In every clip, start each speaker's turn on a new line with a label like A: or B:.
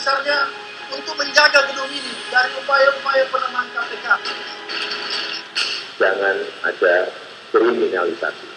A: besar-besarnya untuk menjaga gedung ini dari upaya-upaya pelemahan KPK.
B: Jangan ada kriminalisasi.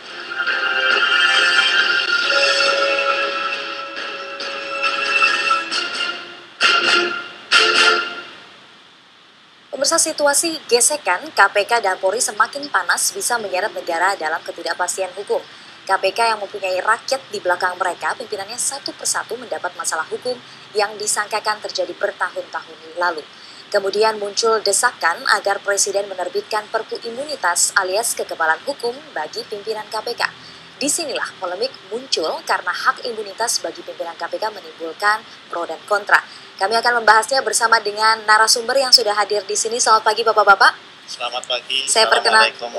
C: Pemirsa, situasi gesekan KPK dan Polri semakin panas bisa menyeret negara dalam ketidakpastian hukum. KPK yang mempunyai rakyat di belakang mereka, pimpinannya satu persatu mendapat masalah hukum yang disangkakan terjadi bertahun-tahun lalu. Kemudian muncul desakan agar Presiden menerbitkan Perpu Imunitas alias kekebalan hukum bagi pimpinan KPK. Disinilah polemik muncul karena hak imunitas bagi pimpinan KPK menimbulkan pro dan kontra. Kami akan membahasnya bersama dengan narasumber yang sudah hadir di sini. Selamat pagi Bapak-Bapak.
D: Selamat pagi.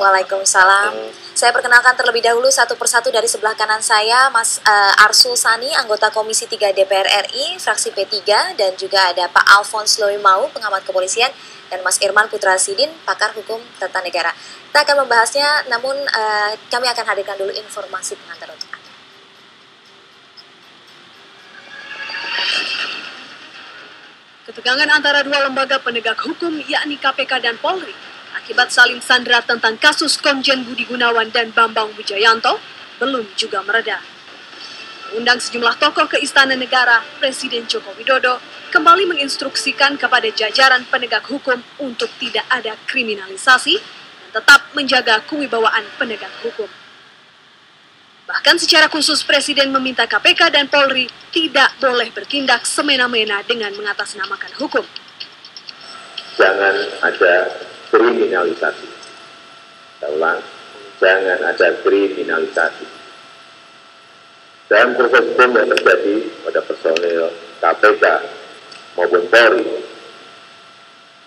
C: Waalaikumsalam. Saya perkenalkan terlebih dahulu satu persatu dari sebelah kanan saya, Mas Arsul Sani, anggota Komisi 3 DPR RI, fraksi P3, dan juga ada Pak Alphonse Loimau, pengamat kepolisian, dan Mas Irman Putra Sidin, pakar hukum tata negara. Kita akan membahasnya, namun kami akan hadirkan dulu informasi pengantar untuk Anda.
E: Ketegangan antara dua lembaga penegak hukum yakni KPK dan Polri akibat saling sandera tentang kasus Komjen Budi Gunawan dan Bambang Wijayanto belum juga mereda. Mengundang sejumlah tokoh ke Istana Negara, Presiden Joko Widodo kembali menginstruksikan kepada jajaran penegak hukum untuk tidak ada kriminalisasi dan tetap menjaga kewibawaan penegak hukum. Bahkan secara khusus Presiden meminta KPK dan Polri tidak boleh bertindak semena-mena dengan mengatasnamakan hukum.
B: Jangan ada kriminalisasi. Saya ulang, jangan ada kriminalisasi. Dalam proses hukum yang terjadi pada personil KPK maupun Polri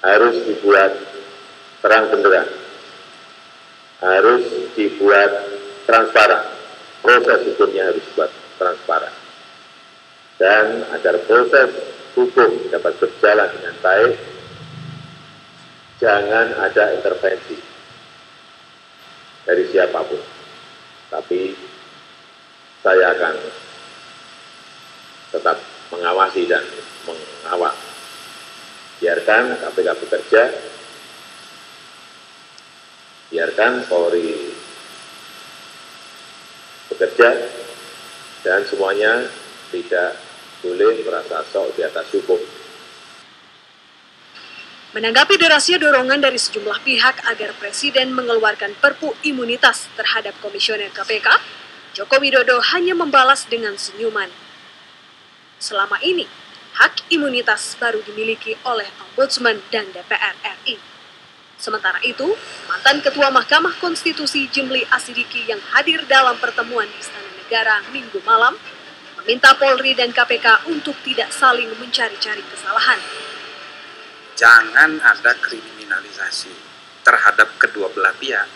B: harus dibuat terang benderang, harus dibuat transparan. Proses hukumnya harus dibuat transparan. Dan agar proses hukum dapat berjalan dengan baik, jangan ada intervensi dari siapapun. Tapi saya akan tetap mengawasi dan mengawal. Biarkan KPK bekerja, biarkan Polri bekerja, dan semuanya tidak boleh merasa sok di atas hukum.
E: Menanggapi derasnya dorongan dari sejumlah pihak agar Presiden mengeluarkan Perpu Imunitas terhadap Komisioner KPK, Joko Widodo hanya membalas dengan senyuman. Selama ini, hak imunitas baru dimiliki oleh Ombudsman dan DPR RI. Sementara itu, mantan Ketua Mahkamah Konstitusi Jimli Asidiki yang hadir dalam pertemuan di Istana Negara Minggu malam, meminta Polri dan KPK untuk tidak saling mencari-cari kesalahan.
F: Jangan ada kriminalisasi terhadap kedua belah pihak.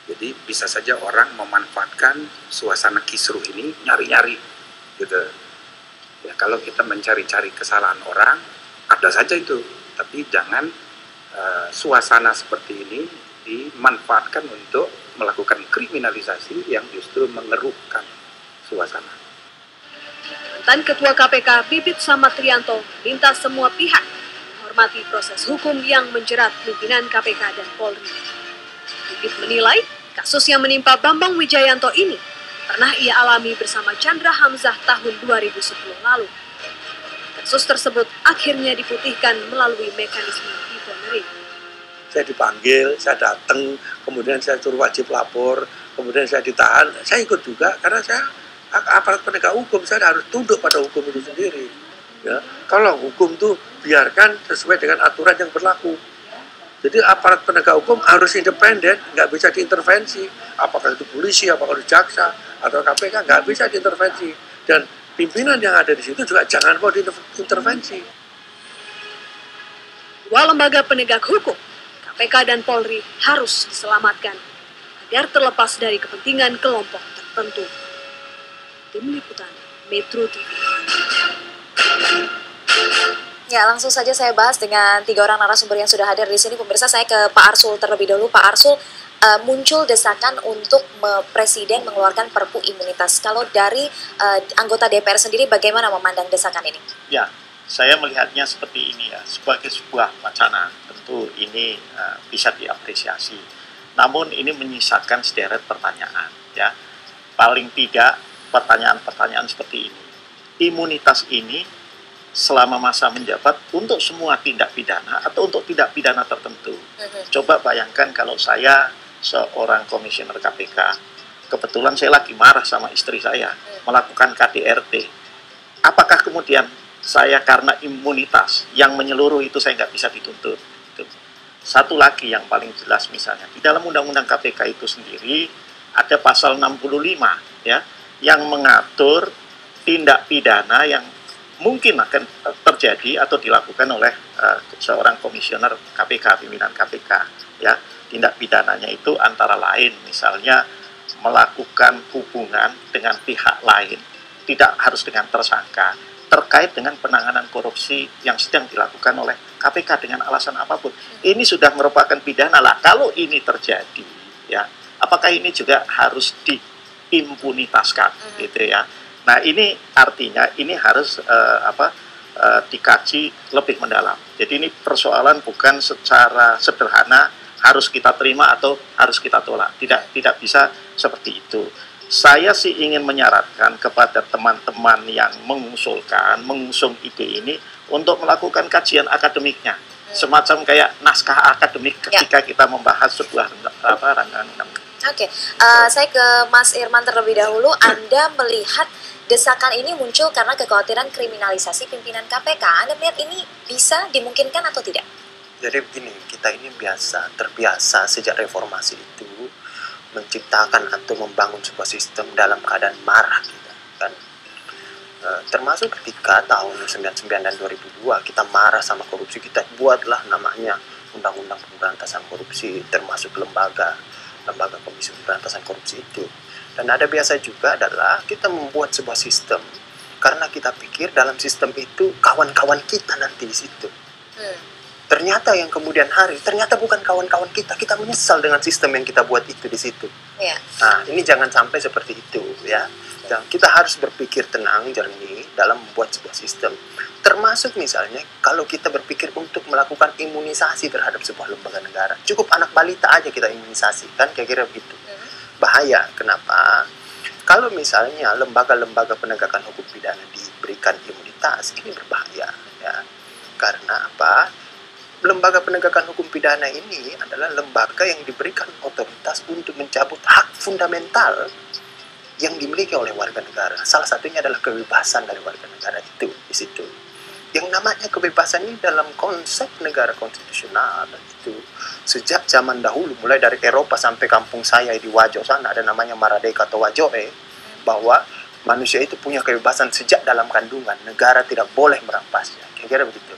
F: Jadi bisa saja orang memanfaatkan suasana kisruh ini nyari-nyari, gitu. Ya, kalau kita mencari-cari kesalahan orang, ada saja itu, tapi jangan suasana seperti ini dimanfaatkan untuk melakukan kriminalisasi yang justru mengerukkan suasana.
E: Mantan Ketua KPK Bibit Samatrianto minta semua pihak menghormati proses hukum yang menjerat pimpinan KPK dan Polri. Bibit menilai kasus yang menimpa Bambang Wijayanto ini pernah ia alami bersama Chandra Hamzah tahun 2010 lalu. Kasus tersebut akhirnya diputihkan melalui mekanisme e-plenary.
G: Saya dipanggil, saya datang, kemudian saya suruh wajib lapor, kemudian saya ditahan, saya ikut juga karena saya aparat penegak hukum, saya harus tunduk pada hukum itu sendiri. Ya, kalau hukum itu biarkan sesuai dengan aturan yang berlaku. Jadi aparat penegak hukum harus independen, nggak bisa diintervensi. Apakah itu polisi, apakah itu jaksa, atau KPK, nggak bisa diintervensi. Dan pimpinan yang ada di situ juga jangan mau diintervensi.
E: Dua lembaga penegak hukum, KPK dan Polri, harus diselamatkan agar terlepas dari kepentingan kelompok tertentu. Tim Liputan Metro TV.
C: Ya, langsung saja saya bahas dengan tiga orang narasumber yang sudah hadir di sini. Pemirsa, saya ke Pak Arsul terlebih dahulu. Pak Arsul, muncul desakan untuk Presiden mengeluarkan Perpu Imunitas. Kalau dari anggota DPR sendiri, bagaimana memandang desakan ini?
D: Ya, saya melihatnya seperti ini ya, sebagai sebuah wacana. Tentu ini bisa diapresiasi. Namun ini menyisakan sederet pertanyaan ya. Paling tidak pertanyaan-pertanyaan seperti ini. Imunitas ini selama masa menjabat untuk semua tindak pidana atau untuk tindak pidana tertentu. Coba bayangkan kalau saya seorang komisioner KPK, kebetulan saya lagi marah sama istri saya, melakukan KDRT. Apakah kemudian saya karena imunitas yang menyeluruh itu saya nggak bisa dituntut? Satu lagi yang paling jelas misalnya, di dalam Undang-Undang KPK itu sendiri ada pasal 65 ya, yang mengatur tindak pidana yang mungkin akan terjadi atau dilakukan oleh seorang komisioner KPK, pimpinan KPK ya. Tindak pidananya itu antara lain misalnya melakukan hubungan dengan pihak lain, tidak harus dengan tersangka, terkait dengan penanganan korupsi yang sedang dilakukan oleh KPK dengan alasan apapun. Ini sudah merupakan pidana lah. Kalau ini terjadi ya, apakah ini juga harus diimpunitaskan gitu ya. Nah, ini artinya ini harus dikaji lebih mendalam. Jadi ini persoalan bukan secara sederhana harus kita terima atau harus kita tolak. Tidak bisa seperti itu. Saya sih ingin menyarankan kepada teman-teman yang mengusung ide ini untuk melakukan kajian akademiknya. Semacam kayak naskah akademik ketika kita membahas sebuah rancangan undang-undang.
C: Oke, saya ke Mas Irman terlebih dahulu. Anda melihat desakan ini muncul karena kekhawatiran kriminalisasi pimpinan KPK. Anda melihat ini bisa dimungkinkan atau tidak?
H: Jadi begini, kita ini terbiasa sejak reformasi itu menciptakan atau membangun sebuah sistem dalam keadaan marah kita kan. Termasuk ketika tahun 99 dan 2002 kita marah sama korupsi, kita buatlah namanya Undang-Undang Pemberantasan Korupsi, termasuk lembaga Komisi Pemberantasan Korupsi itu. Dan ada biasa juga adalah kita membuat sebuah sistem karena kita pikir dalam sistem itu kawan-kawan kita nanti di situ. Ternyata yang kemudian hari, ternyata bukan kawan-kawan kita menyesal dengan sistem yang kita buat itu di situ. Nah, ini jangan sampai seperti itu ya. Dan kita harus berpikir tenang, jernih dalam membuat sebuah sistem. Termasuk misalnya kalau kita berpikir untuk melakukan imunisasi terhadap sebuah lembaga negara. Cukup anak balita aja kita imunisasi, kan kira-kira begitu. Bahaya, kenapa? Kalau misalnya lembaga-lembaga penegakan hukum pidana diberikan imunitas, ini berbahaya ya. Karena apa? Lembaga penegakan hukum pidana ini adalah lembaga yang diberikan otoritas untuk mencabut hak fundamental yang dimiliki oleh warga negara. Salah satunya adalah kebebasan dari warga negara itu di situ. Yang namanya kebebasan ini dalam konsep negara konstitusional itu sejak zaman dahulu, mulai dari Eropa sampai kampung saya di Wajo sana ada namanya Maradeka atau Wajoe, bahwa manusia itu punya kebebasan sejak dalam kandungan, negara tidak boleh merampasnya. Kira-kira begitu.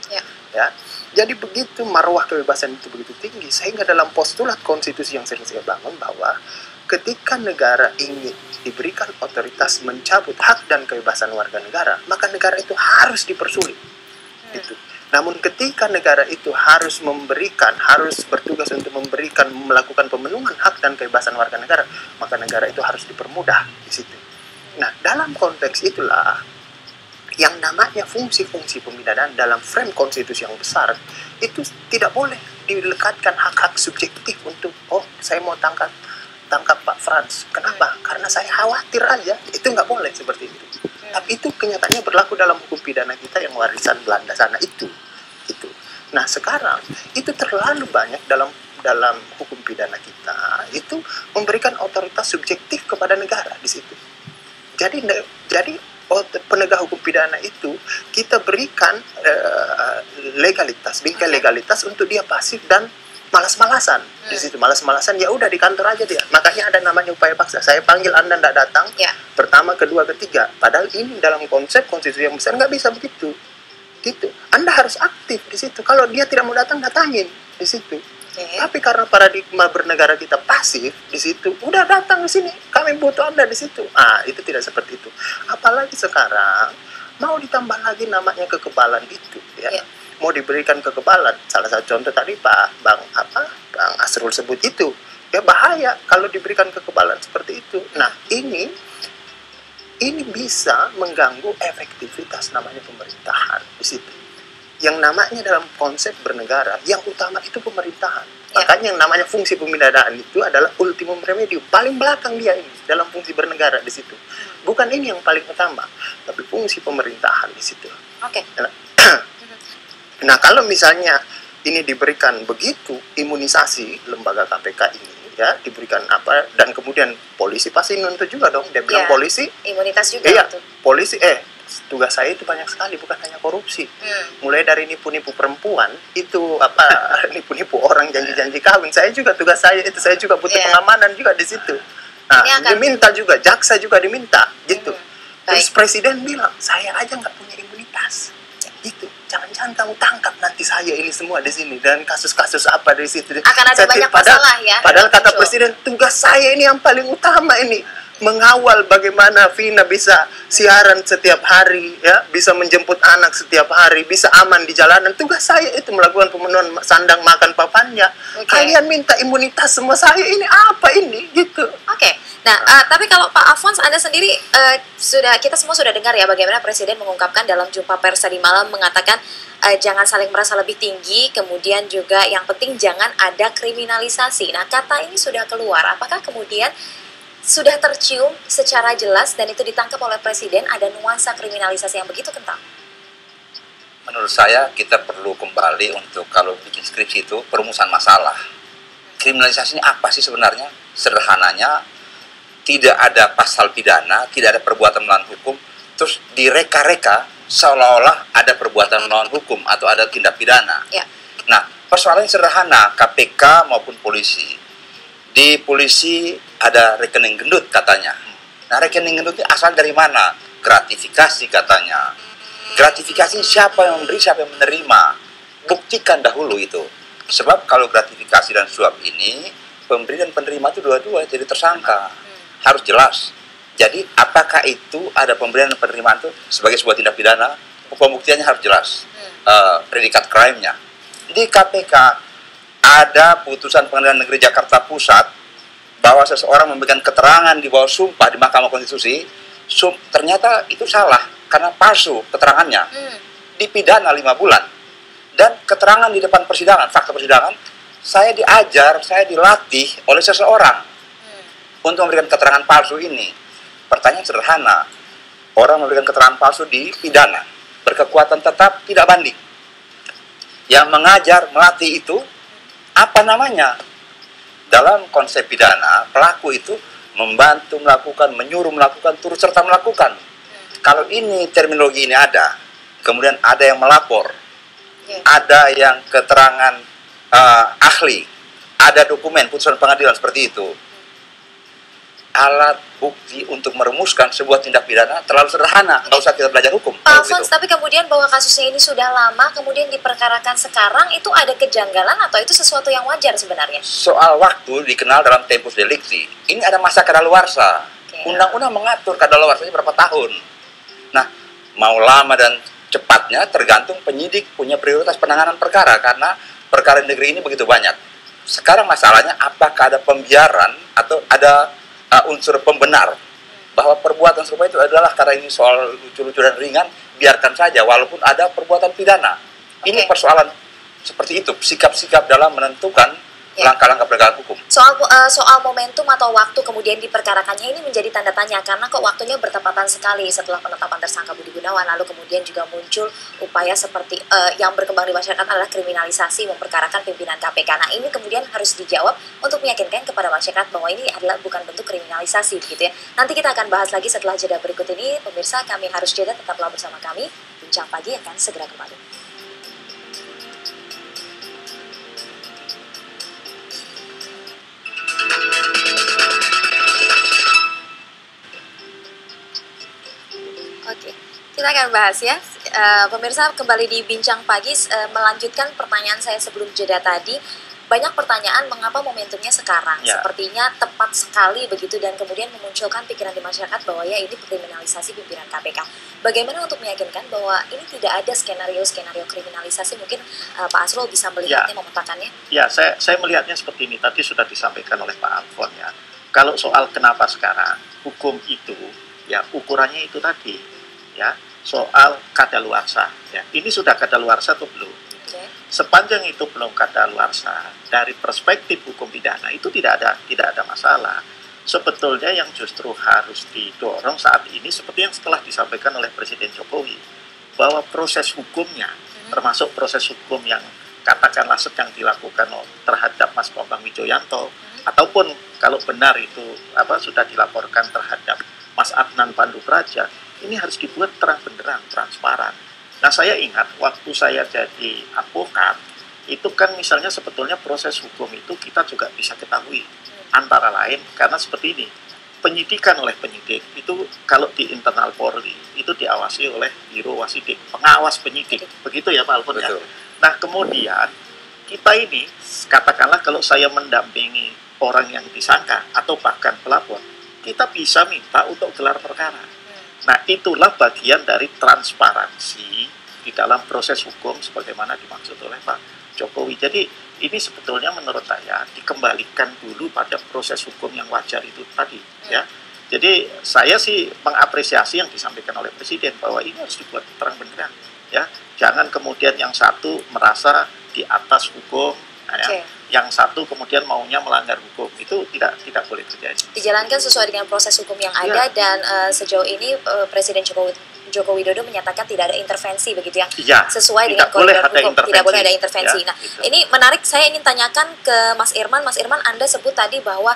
H: Ya. Jadi begitu marwah kebebasan itu begitu tinggi, sehingga dalam postulat konstitusi yang sering saya bangun bahwa ketika negara ingin diberikan otoritas mencabut hak dan kebebasan warga negara, maka negara itu harus dipersulit. Gitu. Namun ketika negara itu harus bertugas untuk melakukan pemenuhan hak dan kebebasan warga negara, maka negara itu harus dipermudah di situ. Nah, dalam konteks itulah yang namanya fungsi-fungsi pemidanaan dalam frame konstitusi yang besar itu tidak boleh dilekatkan hak-hak subjektif untuk saya mau tangkap Pak Frans. Kenapa? Karena saya khawatir aja. Itu nggak boleh seperti itu. Tapi itu kenyataannya berlaku dalam hukum pidana kita yang warisan Belanda sana itu. Nah sekarang itu terlalu banyak dalam hukum pidana kita itu memberikan otoritas subjektif kepada negara di situ. Jadi penegak hukum pidana itu kita berikan legalitas, bingkai legalitas untuk dia pasif dan malas-malasan di situ. Malas-malasan ya udah di kantor aja dia. Makanya ada namanya upaya paksa. Saya panggil Anda tidak datang. Pertama, kedua, ketiga. Padahal ini dalam konsep konstitusi yang besar nggak bisa begitu. Gitu. Anda harus aktif di situ. Kalau dia tidak mau datang, datangin di situ. Tapi karena paradigma bernegara kita pasif di situ, udah datang di sini, kami butuh Anda di situ. Itu tidak seperti itu. Apalagi sekarang mau ditambah lagi namanya kekebalan itu, ya. Mau diberikan kekebalan. Salah satu contoh tadi Bang Asrul sebut itu, ya bahaya kalau diberikan kekebalan seperti itu. Nah ini bisa mengganggu efektivitas namanya pemerintahan di situ. yang namanya dalam konsep bernegara, yang utama itu pemerintahan. Makanya yang namanya fungsi pembinaan itu adalah ultimum remedium. Paling belakang dia ini dalam fungsi bernegara di situ. Bukan ini yang paling utama, tapi fungsi pemerintahan di situ.
C: Oke.
H: Nah, kalau misalnya ini diberikan begitu imunisasi lembaga KPK ini, ya diberikan apa, dan kemudian polisi pasti nuntut juga dong. Dia bilang polisi
C: imunitas juga.
H: Iya, polisi tugas saya itu banyak sekali, bukan hanya korupsi. Mulai dari nipu-nipu perempuan, itu apa, nipu-nipu orang, janji-janji kawin. Saya juga tugas saya itu, saya juga butuh pengamanan juga di situ. Nah, diminta juga, jaksa juga diminta, gitu. Terus presiden bilang, saya aja nggak punya imunitas. Gitu. Jangan-jangan kamu tangkap nanti saya ini semua di sini, dan kasus-kasus apa di situ.
C: Akan ada banyak masalah ya.
H: Padahal kata presiden, tugas saya ini yang paling utama ini. Mengawal bagaimana Vina bisa siaran setiap hari, ya, bisa menjemput anak setiap hari, bisa aman di jalanan. Tugas saya itu melakukan pemenuhan sandang makan papannya. Kalian minta imunitas semua, saya ini apa ini, gitu.
C: Nah, tapi kalau Pak Alfons, Anda sendiri kita semua sudah dengar ya bagaimana Presiden mengungkapkan dalam jumpa pers tadi malam, mengatakan jangan saling merasa lebih tinggi, kemudian juga yang penting jangan ada kriminalisasi. Nah, kata ini sudah keluar, apakah kemudian sudah tercium secara jelas dan itu ditangkap oleh Presiden ada nuansa kriminalisasi yang begitu kental?
F: Menurut saya kita perlu kembali untuk kalau bikin skripsi itu perumusan masalah. Kriminalisasi ini apa sih sebenarnya? Sederhananya, tidak ada pasal pidana, tidak ada perbuatan melawan hukum, terus direka-reka seolah-olah ada perbuatan melawan hukum atau ada tindak pidana. Nah, persoalannya sederhana, KPK maupun polisi. Di polisi ada rekening gendut katanya. Nah, rekening gendut ini asal dari mana? Gratifikasi katanya. Gratifikasi siapa yang memberi, siapa yang menerima? Buktikan dahulu itu. Sebab kalau gratifikasi dan suap ini, pemberi dan penerima itu dua-dua jadi tersangka. Harus jelas. Jadi apakah itu ada pemberian dan penerimaan itu sebagai sebuah tindak pidana? Pembuktiannya harus jelas. Predikat crime-nya. Di KPK ada putusan Pengadilan Negeri Jakarta Pusat bahwa seseorang memberikan keterangan di bawah sumpah di Mahkamah Konstitusi, ternyata itu salah karena palsu keterangannya. Dipidana 5 bulan. Dan keterangan di depan persidangan, fakta persidangan, saya diajar, saya dilatih oleh seseorang untuk memberikan keterangan palsu ini. Pertanyaan sederhana, orang memberikan keterangan palsu dipidana, berkekuatan tetap, tidak banding. Yang mengajar, melatih itu apa namanya? Dalam konsep pidana, pelaku itu membantu melakukan, menyuruh melakukan, turut serta melakukan. Kalau ini terminologi ini ada, kemudian ada yang melapor, ada yang keterangan ahli, ada dokumen putusan pengadilan seperti itu. Alat bukti untuk merumuskan sebuah tindak pidana terlalu sederhana, nggak usah kita belajar hukum.
C: Pak Alfons, tapi kemudian bahwa kasusnya ini sudah lama, kemudian diperkarakan sekarang, itu ada kejanggalan atau itu sesuatu yang wajar sebenarnya?
F: Soal waktu dikenal dalam tempus delicti. Ini ada masa kadaluarsa. Undang-undang mengatur kadaluarsanya berapa tahun. Nah, mau lama dan cepatnya tergantung penyidik punya prioritas penanganan perkara, karena perkara di negeri ini begitu banyak. Sekarang masalahnya apakah ada pembiaran atau ada unsur pembenar bahwa perbuatan serupa itu adalah, karena ini soal lucu-lucu dan ringan, biarkan saja walaupun ada perbuatan pidana. Ini persoalan seperti itu, sikap-sikap dalam menentukan langkah-langkah penegakan hukum.
C: Soal momentum atau waktu kemudian diperkarakannya ini menjadi tanda tanya, karena kok waktunya bertepatan sekali setelah penetapan tersangka Budi Gunawan, lalu kemudian juga muncul upaya seperti yang berkembang di masyarakat adalah kriminalisasi memperkarakan pimpinan KPK. Nah, ini kemudian harus dijawab untuk meyakinkan kepada masyarakat bahwa ini adalah bukan bentuk kriminalisasi, gitu ya. Nanti kita akan bahas lagi setelah jeda berikut ini. Pemirsa, kami harus jeda, tetaplah bersama kami. Bincang Pagi akan segera kembali. Oke, kita akan bahas ya. Pemirsa, kembali di Bincang Pagi, melanjutkan pertanyaan saya sebelum jeda tadi. Banyak pertanyaan mengapa momentumnya sekarang. Sepertinya tepat sekali begitu, dan kemudian memunculkan pikiran di masyarakat bahwa ya ini kriminalisasi pimpinan KPK. Bagaimana untuk meyakinkan bahwa ini tidak ada skenario kriminalisasi? Mungkin Pak Asrul bisa melihatnya, memetakannya.
D: Ya, saya melihatnya seperti ini. Tadi sudah disampaikan oleh Pak Alfon ya. Kalau soal kenapa sekarang, hukum itu ya ukurannya itu tadi. Ya, soal kadaluarsa. Ya, ini sudah kadaluarsa atau belum? Sepanjang itu belum kadaluarsa, dari perspektif hukum pidana itu tidak ada masalah. Sebetulnya yang justru harus didorong saat ini seperti yang setelah disampaikan oleh Presiden Jokowi, bahwa proses hukumnya, termasuk proses hukum yang katakanlah sedang dilakukan terhadap Mas Bambang Wijoyanto, ataupun kalau benar itu sudah dilaporkan terhadap Mas Adnan Pandu Praja, ini harus dibuat terang benderang, transparan. Nah, saya ingat waktu saya jadi advokat, itu kan misalnya sebetulnya proses hukum itu kita juga bisa ketahui. Antara lain, karena seperti ini, penyidikan oleh penyidik, itu kalau di internal Polri, itu diawasi oleh Biro Wasidik, pengawas penyidik. Begitu ya Pak Alfon ya? Nah, kemudian, kita ini, katakanlah kalau saya mendampingi orang yang disangka, atau bahkan pelapor, kita bisa minta untuk gelar perkara. Nah, itulah bagian dari transparansi di dalam proses hukum sebagaimana dimaksud oleh Pak Jokowi. Jadi, ini sebetulnya menurut saya dikembalikan dulu pada proses hukum yang wajar itu tadi, ya. Jadi, saya sih mengapresiasi yang disampaikan oleh Presiden bahwa ini harus dibuat terang benderang, ya. Jangan kemudian yang satu merasa di atas hukum, ya. Yang satu kemudian maunya melanggar hukum, itu tidak boleh terjadi.
C: Dijalankan sesuai dengan proses hukum yang ada, dan sejauh ini Presiden Joko Widodo menyatakan tidak ada intervensi begitu ya, sesuai dengan koridor hukum, tidak boleh ada intervensi. Nah, ini menarik, saya ingin tanyakan ke Mas Irman. Mas Irman, Anda sebut tadi bahwa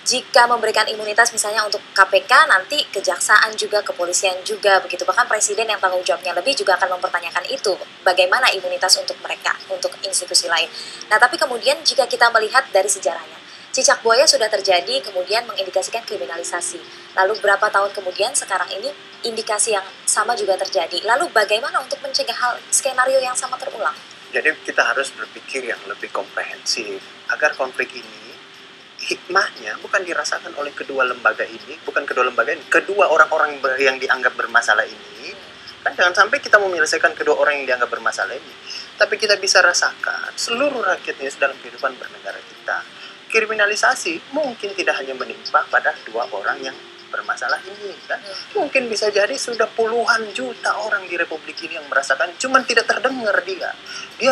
C: jika memberikan imunitas misalnya untuk KPK, nanti kejaksaan juga, kepolisian juga begitu. Bahkan Presiden yang tanggung jawabnya lebih juga akan mempertanyakan itu, bagaimana imunitas untuk mereka, untuk institusi lain. Nah, tapi kemudian jika kita melihat dari sejarahnya, cicak buaya sudah terjadi, kemudian mengindikasikan kriminalisasi. Lalu berapa tahun kemudian sekarang ini indikasi yang sama juga terjadi. Lalu bagaimana untuk mencegah hal skenario yang sama terulang?
H: Jadi kita harus berpikir yang lebih komprehensif agar konflik ini hikmahnya bukan dirasakan oleh kedua lembaga ini, kedua orang-orang yang dianggap bermasalah ini. Kan jangan sampai kita menyelesaikan kedua orang yang dianggap bermasalah ini, tapi kita bisa rasakan seluruh rakyatnya dalam kehidupan bernegara kita. Kriminalisasi mungkin tidak hanya menimpa pada dua orang yang bermasalah ini, kan? Mungkin bisa jadi sudah puluhan juta orang di Republik ini yang merasakan, cuman tidak terdengar dia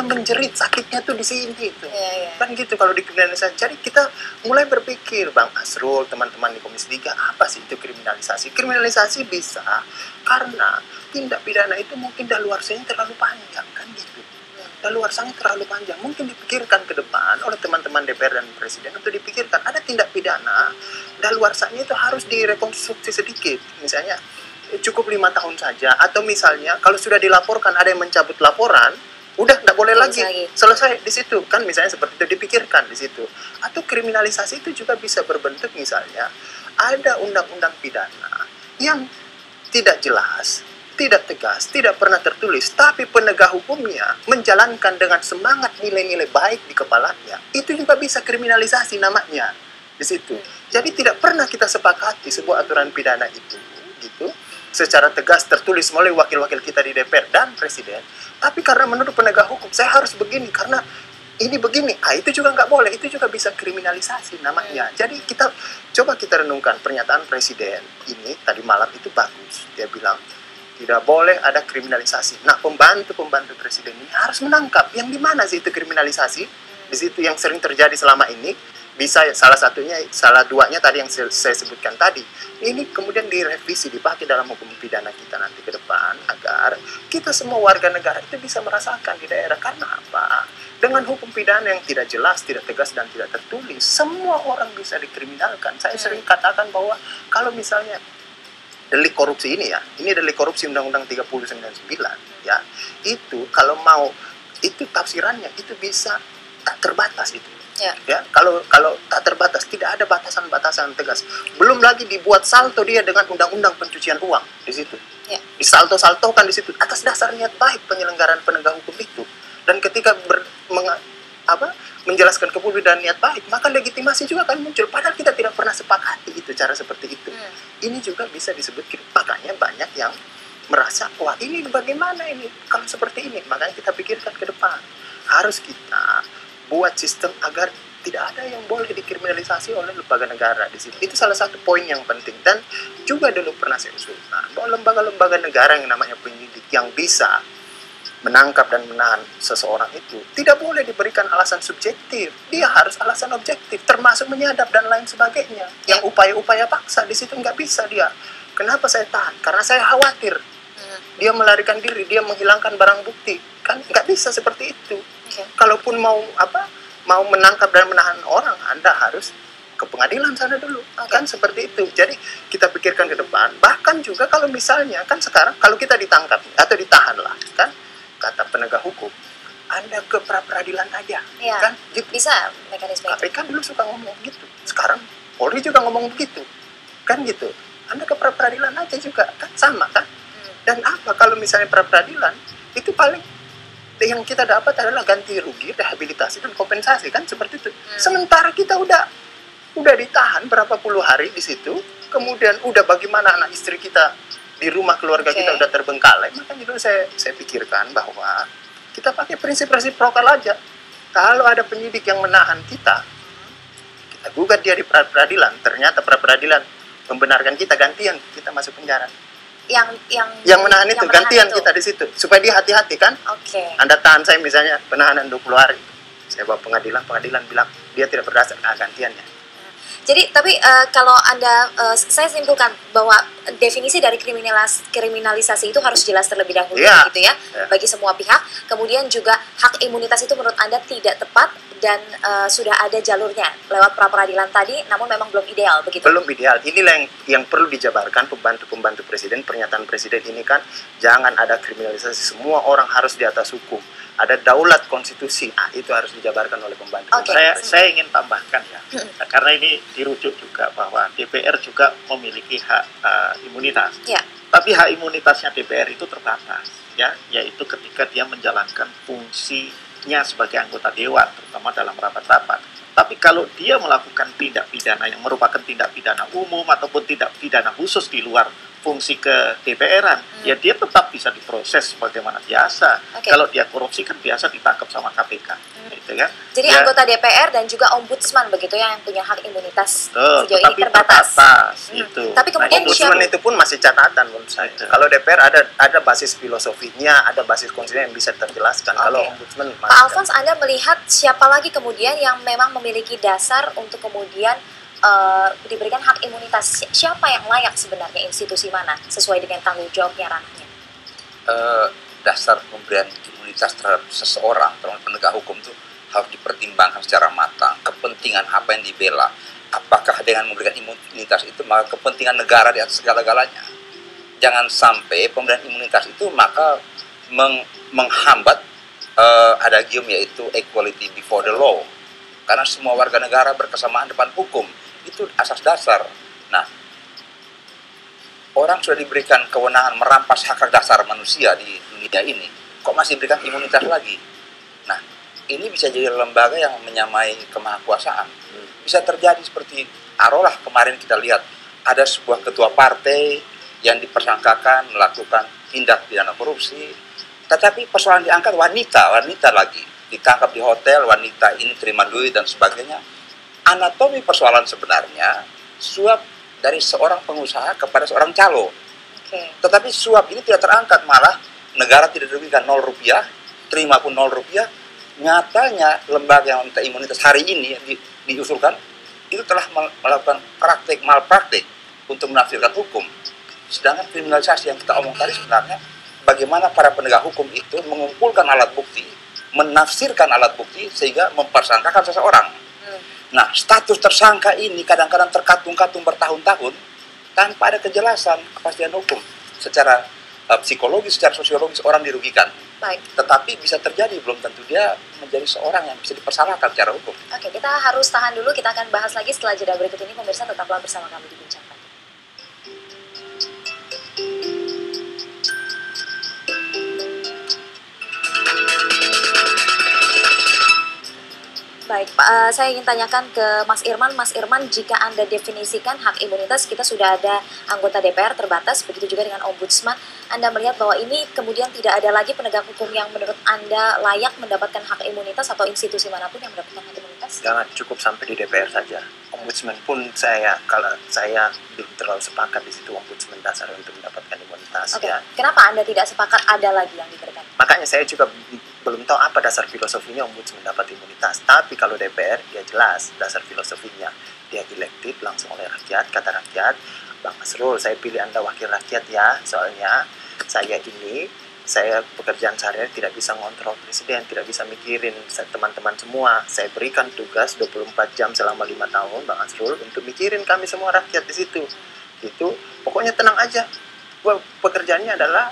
H: menjerit, sakitnya tuh di sini itu, kan gitu kalau dikriminalisasi. Jadi kita mulai berpikir, Bang Asrul, teman-teman di Komisi 3, apa sih itu kriminalisasi? Kriminalisasi bisa karena tindak pidana itu mungkin daluarsanya terlalu panjang, kan gitu. Daluarsanya terlalu panjang, mungkin dipikirkan ke depan oleh teman-teman DPR dan Presiden untuk dipikirkan ada tindak pidana daluarsanya itu harus direkonstruksi sedikit, misalnya cukup 5 tahun saja, atau misalnya kalau sudah dilaporkan ada yang mencabut laporan, udah tidak boleh lagi, selesai di situ, kan misalnya seperti itu dipikirkan di situ. Atau kriminalisasi itu juga bisa berbentuk misalnya ada undang-undang pidana yang tidak jelas, tidak tegas, tidak pernah tertulis, tapi penegak hukumnya menjalankan dengan semangat nilai-nilai baik di kepalanya, itu juga bisa kriminalisasi namanya di situ. Jadi tidak pernah kita sepakati sebuah aturan pidana itu, gitu, secara tegas tertulis oleh wakil-wakil kita di DPR dan Presiden, tapi karena menurut penegak hukum saya harus begini karena ini begini, itu juga nggak boleh, itu juga bisa kriminalisasi namanya. Jadi kita renungkan pernyataan Presiden ini tadi malam itu bagus, dia bilang tidak boleh ada kriminalisasi. Nah, pembantu Presiden ini harus menangkap yang di mana sih itu kriminalisasi. Di situ yang sering terjadi selama ini, bisa salah duanya tadi yang saya sebutkan tadi. Ini kemudian direvisi, dipakai dalam hukum pidana kita nanti ke depan, agar kita semua warga negara itu bisa merasakan di daerah. Karena apa? Dengan hukum pidana yang tidak jelas, tidak tegas, dan tidak tertulis, semua orang bisa dikriminalkan. Saya sering katakan bahwa kalau misalnya delik korupsi ini delik korupsi Undang-Undang 3099 ya, itu kalau mau itu tafsirannya itu bisa tak terbatas itu ya, kalau tak terbatas, tidak ada batasan-batasan tegas. Belum lagi dibuat salto dia dengan Undang-Undang Pencucian Uang di situ, disalto-saltokan di situ atas dasar niat baik penyelenggaraan penegak hukum itu. Dan ketika menjelaskan ke publik dan niat baik, maka legitimasi juga akan muncul. Padahal kita tidak pernah sepakati itu cara seperti itu. Ini juga bisa disebut, makanya banyak yang merasa, wah ini bagaimana ini kalau seperti ini. Makanya kita pikirkan ke depan, harus kita buat sistem agar tidak ada yang boleh dikriminalisasi oleh lembaga negara di situ. Itu salah satu poin yang penting. Dan juga dulu pernah saya usulkan bahwa lembaga-lembaga negara yang namanya penyidik yang bisa menangkap dan menahan seseorang itu tidak boleh diberikan alasan subjektif, dia harus alasan objektif, termasuk menyadap dan lain sebagainya. Yang upaya-upaya paksa di situ nggak bisa dia. Kenapa saya tahan? Karena saya khawatir dia melarikan diri, dia menghilangkan barang bukti, kan nggak bisa seperti itu. Kalaupun mau menangkap dan menahan orang, Anda harus ke pengadilan sana dulu, kan seperti itu. Jadi kita pikirkan ke depan. Bahkan juga kalau misalnya kan sekarang kalau kita ditangkap atau ditahan lah, kan kata penegak hukum, Anda ke pra-peradilan aja, kan? Gitu.
C: Bisa mekanisme itu.
H: KPK dulu suka ngomong gitu. Sekarang Polri juga ngomong begitu, kan gitu. Anda ke pra-peradilan aja juga, kan sama kan? Dan apa kalau misalnya pra-peradilan itu paling yang kita dapat adalah ganti rugi, rehabilitasi dan kompensasi, kan seperti itu. Sementara kita udah ditahan berapa puluh hari di situ, kemudian udah bagaimana anak istri kita di rumah, keluarga kita udah terbengkalai. Makanya dulu saya pikirkan bahwa kita pakai prinsip resiprokal aja. Kalau ada penyidik yang menahan kita gugat dia di peradilan, ternyata peradilan membenarkan kita, gantian kita masuk penjara. Yang menahan itu gantian kita di situ supaya dia hati-hati kan. Anda tahan saya misalnya penahanan 20 hari, saya bawa pengadilan bilang dia tidak berdasar, gantiannya.
C: Jadi tapi kalau Anda, saya simpulkan bahwa definisi dari kriminalisasi itu harus jelas terlebih dahulu, gitu ya, bagi semua pihak. Kemudian juga hak imunitas itu menurut Anda tidak tepat dan sudah ada jalurnya lewat pra-peradilan tadi, namun memang belum ideal, begitu?
H: Belum ideal. Inilah yang perlu dijabarkan pembantu-pembantu presiden. Pernyataan presiden ini kan jangan ada kriminalisasi, semua orang harus di atas hukum. Ada daulat konstitusi, itu harus dijabarkan oleh pembantu.
D: Saya ingin tambahkan ya, karena ini dirujuk juga bahwa DPR juga memiliki hak imunitas. Tapi hak imunitasnya DPR itu terbatas, ya, yaitu ketika dia menjalankan fungsinya sebagai anggota dewan, terutama dalam rapat-rapat. Tapi kalau dia melakukan tindak pidana yang merupakan tindak pidana umum ataupun tindak pidana khusus di luar fungsi ke DPR-an, ya dia tetap bisa diproses sebagaimana biasa. Kalau dia korupsi kan biasa ditangkap sama KPK, gitu kan?
C: Jadi
H: ya,
C: anggota DPR dan juga ombudsman begitu yang punya hak imunitas sejauh ini terbatas. Tapi kemudian
H: ombudsman itu pun masih catatan menurut saya. Kalau DPR ada basis filosofinya, ada basis konstitusinya yang bisa terjelaskan. Kalau ombudsman,
C: Pak Alfons, Anda melihat siapa lagi kemudian yang memang memiliki dasar untuk kemudian diberikan hak imunitas? Siapa yang layak sebenarnya, institusi mana sesuai dengan tanggung jawabnya, ranahnya?
F: Dasar pemberian imunitas terhadap seseorang, terhadap penegak hukum itu harus dipertimbangkan secara matang. Kepentingan apa yang dibela? Apakah dengan memberikan imunitas itu maka kepentingan negara di atas segala-galanya? Jangan sampai pemberian imunitas itu maka menghambat adagium, yaitu equality before the law. Karena semua warga negara berkesamaan depan hukum. Itu asas dasar. Nah, orang sudah diberikan kewenangan merampas hak dasar manusia di dunia ini, kok masih diberikan imunitas lagi? Nah, ini bisa jadi lembaga yang menyamai kemahakuasaan. Bisa terjadi seperti taruhlah kemarin kita lihat ada sebuah ketua partai yang dipersangkakan melakukan tindak pidana korupsi, tetapi persoalan diangkat wanita lagi ditangkap di hotel, wanita ini terima duit dan sebagainya. Anatomi persoalan sebenarnya suap dari seorang pengusaha kepada seorang calo. Tetapi suap ini tidak terangkat, malah negara tidak dirugikan 0 rupiah, terima pun 0 rupiah. Nyatanya lembaga yang meminta imunitas hari ini yang diusulkan itu telah melakukan malpraktik untuk menafsirkan hukum. Sedangkan kriminalisasi yang kita omong tadi sebenarnya bagaimana para penegak hukum itu mengumpulkan alat bukti, menafsirkan alat bukti sehingga mempersangkakan seseorang. Nah, status tersangka ini kadang-kadang terkatung-katung bertahun-tahun tanpa ada kejelasan kepastian hukum. Secara psikologis, secara sosiologis orang dirugikan. Tetapi bisa terjadi, belum tentu dia menjadi seorang yang bisa dipersalahkan secara hukum.
C: Oke, kita harus tahan dulu, kita akan bahas lagi setelah jeda berikut ini. Pemirsa tetaplah bersama kami di Bincang Pagi. Baik, Pak, saya ingin tanyakan ke Mas Irman. Mas Irman, jika Anda definisikan hak imunitas, kita sudah ada anggota DPR terbatas, begitu juga dengan ombudsman. Anda melihat bahwa ini kemudian tidak ada lagi penegak hukum yang menurut Anda layak mendapatkan hak imunitas atau institusi manapun yang mendapatkan hak imunitas?
H: Jangan cukup sampai di DPR saja. Ombudsman pun kalau saya belum terlalu sepakat di situ ombudsman dasar untuk mendapatkan imunitas.
C: Oke.
H: Ya.
C: Kenapa Anda tidak sepakat ada lagi yang diberikan?
H: Makanya saya juga belum tahu apa dasar filosofinya ombudsman dapat imunitas. Tapi kalau DPR, ya jelas dasar filosofinya. Dia elected langsung oleh rakyat, kata rakyat, Bang Asrul, saya pilih Anda wakil rakyat ya, soalnya saya pekerjaan sehari-hari tidak bisa ngontrol presiden, tidak bisa mikirin teman-teman semua. Saya berikan tugas 24 jam selama 5 tahun, Bang Asrul, untuk mikirin kami semua rakyat di situ. Gitu. Pokoknya tenang aja. Pekerjaannya adalah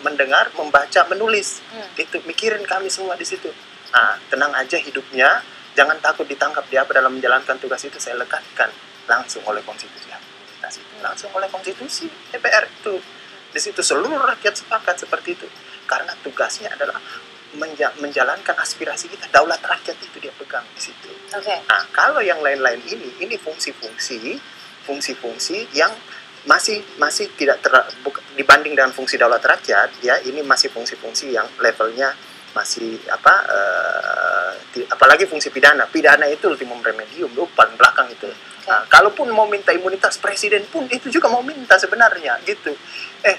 H: mendengar, membaca, menulis. Itu mikirin kami semua di situ. Nah, tenang aja hidupnya, jangan takut ditangkap dia dalam menjalankan tugas itu. Saya lekatkan langsung oleh konstitusi imunitas itu, langsung oleh konstitusi DPR itu. Di situ seluruh rakyat sepakat seperti itu. Karena tugasnya adalah menjalankan aspirasi kita, daulat rakyat itu dia pegang di situ.
C: Okay.
H: Nah, kalau yang lain-lain ini fungsi-fungsi yang masih tidak dibanding dengan fungsi daulat rakyat, ya ini masih fungsi-fungsi yang levelnya masih apalagi fungsi pidana itu ultimum remedium, paling belakang itu. Nah, kalaupun mau minta imunitas presiden pun itu juga mau minta sebenarnya gitu.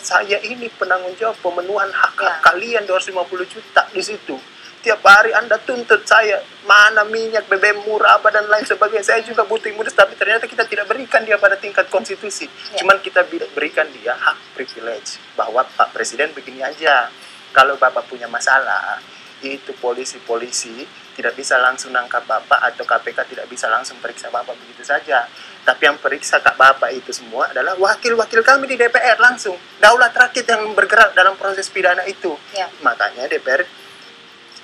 H: Saya ini penanggung jawab pemenuhan hak kalian 250 juta di situ. Tiap hari Anda tuntut saya, mana minyak, BBM murah, apa dan lain sebagainya. Saya juga butuh imunitas, tapi ternyata kita tidak berikan dia pada tingkat konstitusi. Cuman kita berikan dia hak privilege, bahwa Pak Presiden begini aja. Kalau Bapak punya masalah, itu polisi-polisi tidak bisa langsung nangkap Bapak, atau KPK tidak bisa langsung periksa Bapak begitu saja. Tapi yang periksa Bapak itu semua adalah wakil-wakil kami di DPR langsung. Daulat rakyat yang bergerak dalam proses pidana itu. Makanya DPR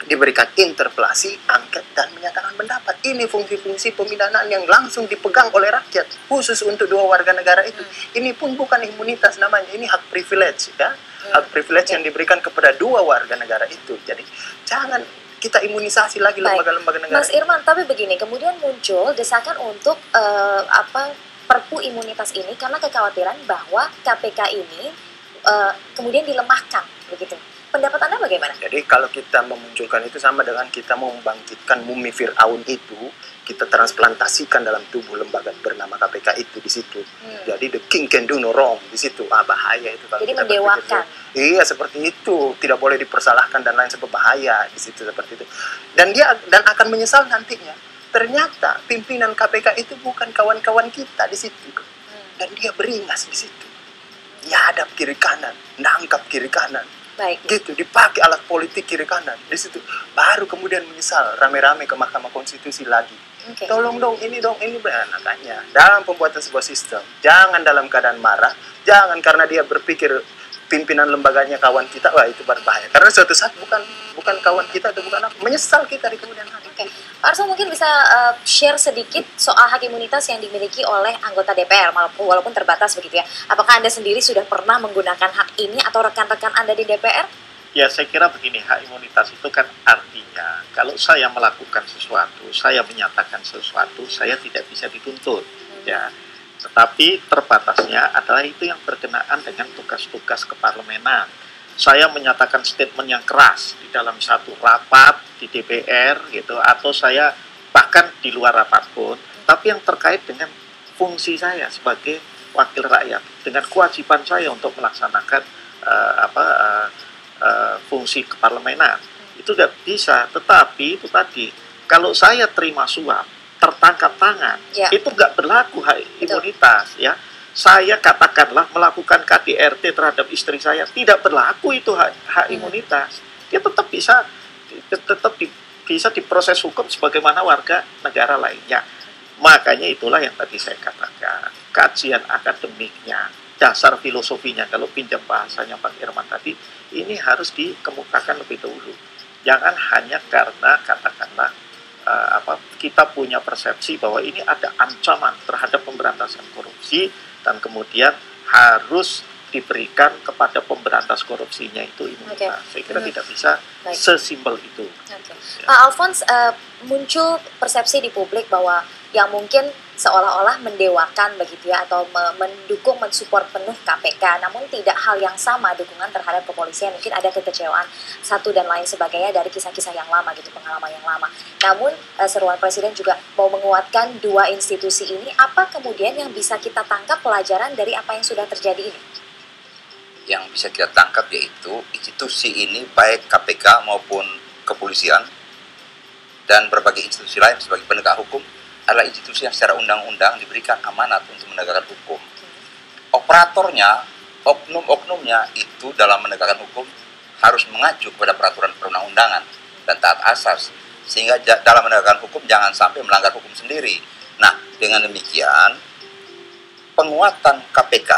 H: diberikan interpelasi, angket, dan menyatakan pendapat. Ini fungsi-fungsi pemidanaan yang langsung dipegang oleh rakyat, khusus untuk 2 warga negara itu. Ini pun bukan imunitas namanya, ini hak privilege, ya. Hak privilege yang diberikan kepada 2 warga negara itu. Jadi jangan kita imunisasi lagi lembaga-lembaga negara.
C: Mas Irman, tapi begini, kemudian muncul desakan untuk Perpu imunitas ini karena kekhawatiran bahwa KPK ini kemudian dilemahkan, begitu. Pendapat Anda bagaimana?
H: Jadi kalau kita memunculkan itu sama dengan kita mau membangkitkan mumi Fir'aun itu, kita transplantasikan dalam tubuh lembaga bernama KPK itu di situ. Jadi the king can do no wrong di situ. Bahaya itu kalau
C: jadi
H: kita
C: mendewakan.
H: Iya, seperti itu. Tidak boleh dipersalahkan dan lain sebagainya, bahaya di situ seperti itu. Dan akan menyesal nantinya. Ternyata pimpinan KPK itu bukan kawan-kawan kita di situ. Dan dia beringas di situ. Nyadap kiri kanan, nangkap kiri kanan.
C: Baik.
H: Gitu, dipakai alat politik kiri kanan di situ, baru kemudian menyesal rame-rame ke Mahkamah Konstitusi lagi. Tolong dong, ini makanya dalam pembuatan sebuah sistem jangan dalam keadaan marah, jangan karena dia berpikir pimpinan lembaganya kawan kita, wah itu berbahaya. Karena suatu saat bukan kawan kita atau bukan apa, menyesal kita di kemudian hari.
C: Pak Arso mungkin bisa share sedikit soal hak imunitas yang dimiliki oleh anggota DPR, walaupun terbatas begitu ya. Apakah Anda sendiri sudah pernah menggunakan hak ini atau rekan-rekan Anda di DPR?
D: Ya, saya kira begini, hak imunitas itu kan artinya kalau saya melakukan sesuatu, saya menyatakan sesuatu, saya tidak bisa dituntut, ya. Tetapi terbatasnya adalah itu yang berkenaan dengan tugas-tugas keparlemenan. Saya menyatakan statement yang keras di dalam satu rapat di DPR gitu, atau saya bahkan di luar rapat pun, tapi yang terkait dengan fungsi saya sebagai wakil rakyat, dengan kewajiban saya untuk melaksanakan fungsi keparlemenan, itu tidak bisa. Tetapi itu tadi, kalau saya terima suap, tertangkap tangan, itu nggak berlaku hak imunitas, ya. Saya katakanlah melakukan KDRT terhadap istri saya, tidak berlaku itu hak imunitas. Dia tetap bisa diproses hukum sebagaimana warga negara lainnya. Makanya itulah yang tadi saya katakan, kajian akademiknya, dasar filosofinya, kalau pinjam bahasanya Pak Irman tadi, ini harus dikemukakan lebih dahulu. Jangan hanya karena katakanlah kita punya persepsi bahwa ini ada ancaman terhadap pemberantasan korupsi, dan kemudian harus diberikan kepada pemberantas korupsinya itu imunitas. Saya kira tidak bisa sesimpel itu.
C: Pak Alfons, muncul persepsi di publik bahwa yang mungkin seolah-olah mendewakan begitu ya, atau mendukung, mensupport penuh KPK, namun tidak hal yang sama dukungan terhadap kepolisian. Mungkin ada kekecewaan satu dan lain sebagainya dari kisah-kisah yang lama gitu, pengalaman yang lama. Namun seruan Presiden juga mau menguatkan dua institusi ini. Apa kemudian yang bisa kita tangkap pelajaran dari apa yang sudah terjadi ini?
I: Yang bisa kita tangkap yaitu institusi ini, baik KPK maupun kepolisian dan berbagai institusi lain sebagai penegak hukum, adalah institusi yang secara undang-undang diberikan amanat untuk menegakkan hukum. Operatornya, oknum-oknumnya itu dalam menegakkan hukum harus mengacu kepada peraturan perundang-undangan dan taat asas, sehingga dalam menegakkan hukum jangan sampai melanggar hukum sendiri. Nah, dengan demikian penguatan KPK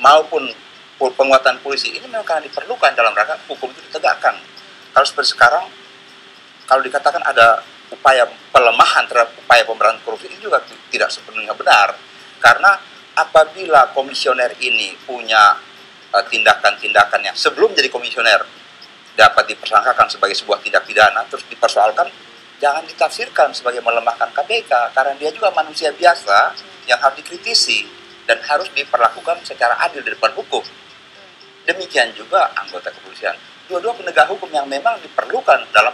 I: maupun penguatan polisi ini memang karena diperlukan dalam rangka hukum itu ditegakkan. Kalau seperti sekarang, kalau dikatakan ada upaya pelemahan terhadap upaya pemberantasan korupsi, ini juga tidak sepenuhnya benar. Karena apabila komisioner ini punya tindakan-tindakan yang sebelum jadi komisioner dapat dipersangkakan sebagai sebuah tindak pidana, terus dipersoalkan, jangan ditafsirkan sebagai melemahkan KPK, karena dia juga manusia biasa yang harus dikritisi dan harus diperlakukan secara adil di depan hukum. Demikian juga anggota kepolisian. Dua-dua penegak hukum yang memang diperlukan dalam